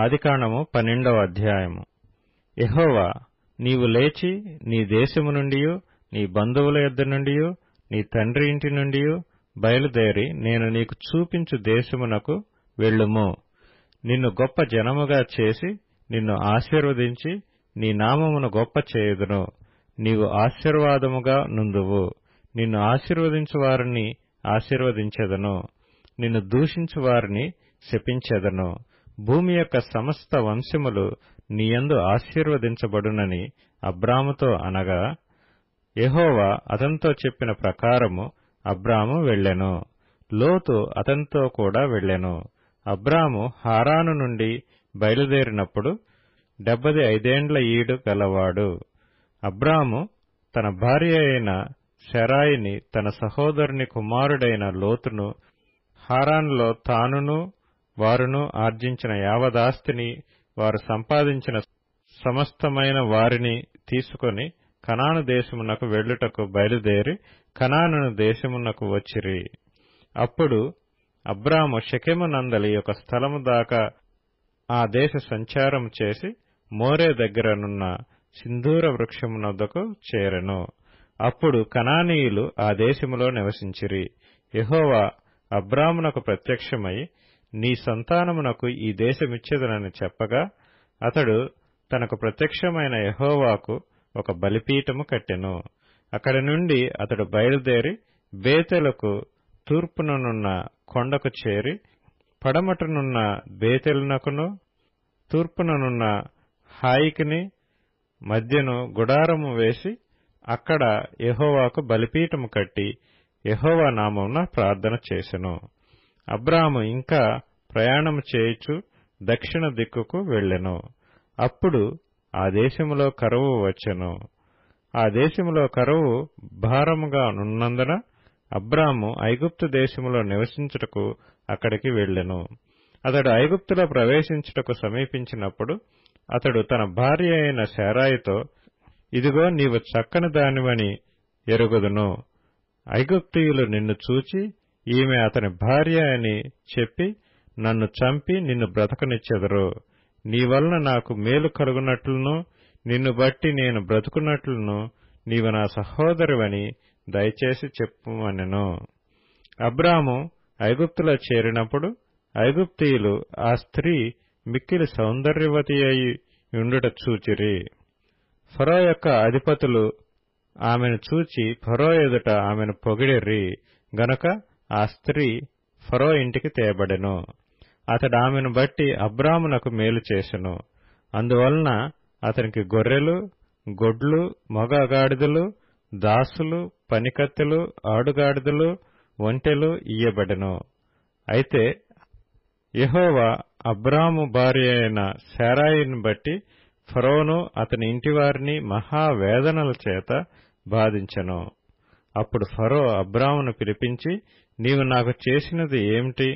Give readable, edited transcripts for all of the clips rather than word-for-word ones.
ఆదికాండము 12వ అధ్యాయము. యెహోవా, నీవు లేచి నీ దేశము నుండియు నీ బంధువుల యొద్ద నుండియు నీ తండ్రి ఇంటి నుండియు బయలుదేరి నేను నీకు చూపించు దేశమునకు వెళ్ళుము. నిన్ను గొప్ప జనముగా చేసి నిన్ను ఆశీర్వదించి నీ నామమును గొప్ప చేయుదును. నీవు ఆశీర్వాదముగా నుందువు. నిన్ను ఆశీర్వదించు వారిని ఆశీర్వదించెదను, నిన్ను దూషించు వారిని శపించెదను. భూమి యొక్క సమస్త వంశములు నీయందు ఆశీర్వదించబడునని అబ్రాముతో అనగా, యెహోవా అతనితో చెప్పిన ప్రకారము అబ్రాము వెళ్ళెను. లోతు అతనితో కూడా వెళ్ళెను. అబ్రాము హారాను నుండి బయలుదేరినప్పుడు 75 ఏండ్ల ఈడు గలవాడు. అబ్రాము తన భార్య అయిన శారయిని తన సహోదరుని కుమారుడైన లోతును హారానులో తానును వారును ఆర్జించిన యావదాస్తిని వారు సంపాదించిన సమస్తమైన వారిని తీసుకొని కనాను దేశమునకు వెళ్ళుటకు బయలుదేరి కనాను దేశమునకు వచ్చిరి. అప్పుడు అబ్రాము షెకెము నందలి ఒక స్థలము దాకా ఆ దేశ సంచారము చేసి మోరే దగ్గరనున్న సింధూర వృక్షమునొద్దకు చేరెను. అప్పుడు కనానీయులు ఆ దేశములో నివసించిరి. యెహోవా అబ్రామునకు ప్రత్యక్షమై, నీ సంతానమునకు ఈ దేశమిచ్చెదనని చెప్పగా, అతడు తనకు ప్రత్యక్షమైన యెహోవాకు ఒక బలిపీఠము కట్టెను. అక్కడి నుండి అతడు బయలుదేరి బేతెలకు తూర్పుననున్న కొండకు చేరి పడమటనున్న బేతెలునకును తూర్పుననున్న హాయికిని మధ్యను గుడారము వేసి అక్కడ యెహోవాకు బలిపీఠము కట్టి యెహోవా నామమున ప్రార్థన చేసెను. అబ్రాము ఇంకా ప్రయాణము చేయుచు దక్షిణ దిక్కుకు వెళ్ళెను. అప్పుడు ఆ దేశములో కరువు వచ్చెను. ఆ దేశములో కరువు భారముగా నున్నందున అబ్రాము ఐగుప్తు దేశములో నివసించుటకు అక్కడికి వెళ్ళెను. అతడు ఐగుప్తులో ప్రవేశించుటకు సమీపించినప్పుడు అతడు తన భార్య అయిన శారయితో, ఇదిగో నీవు చక్కని దానివని ఎరుగుదును. ఐగుప్తీయులు నిన్ను చూచి ఈమె అతని భార్య అని చెప్పి నన్ను చంపి నిన్ను బ్రతకనిచ్చెదరు. నీ వలన నాకు మేలు కలుగునట్లును నిన్ను బట్టి నేను బ్రతుకున్నట్లును నీవు నా సహోదరివని దయచేసి చెప్పుమనెను. అబ్రాము ఐగుప్తులో చేరినప్పుడు ఐగుప్తీయులు ఆ స్త్రీ మిక్కిలి సౌందర్యవతి అయి ఉండుట చూచిరి. ఫరో యొక్క అధిపతులు ఆమెను చూచి ఫరో ఎదుట ఆమెను పొగిడిరి గనుక ఆ స్త్రీ ఫరో ఇంటికి తేబడెను. అతడు ఆమెను బట్టి అబ్రామునకు మేలు చేసెను. అందువలన అతనికి గొర్రెలు, గొడ్లు, మగ గాడిదలు, దాసులు, పనికత్తెలు, ఆడుగాడిదలు, ఒంటెలు ఇయ్యబడెను. అయితే యెహోవా అబ్రాము భార్య అయిన శారయిని బట్టి ఫరోను అతని ఇంటివారిని మహావేదనల చేత బాధించెను. అప్పుడు ఫరో అబ్రామును పిలిపించి, నీవు నాకు చేసినది ఏమిటి?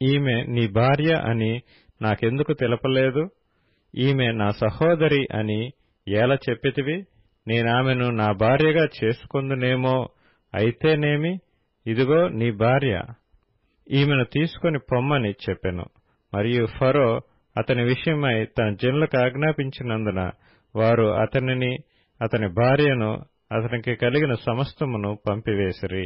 ఈమె నీ భార్య అని నాకెందుకు తెలపలేదు? ఈమె నా సహోదరి అని ఎలా చెప్పితివి? నేనామెను నా భార్యగా చేసుకొందునేమో. అయితేనేమి, ఇదిగో నీ భార్య, ఈమెను తీసుకొని పొమ్మని చెప్పెను. మరియు ఫరో అతని విషయమై తన జనులకు ఆజ్ఞాపించినందున వారు అతనిని అతని భార్యను అతనికి కలిగిన సమస్తమును పంపివేసిరి.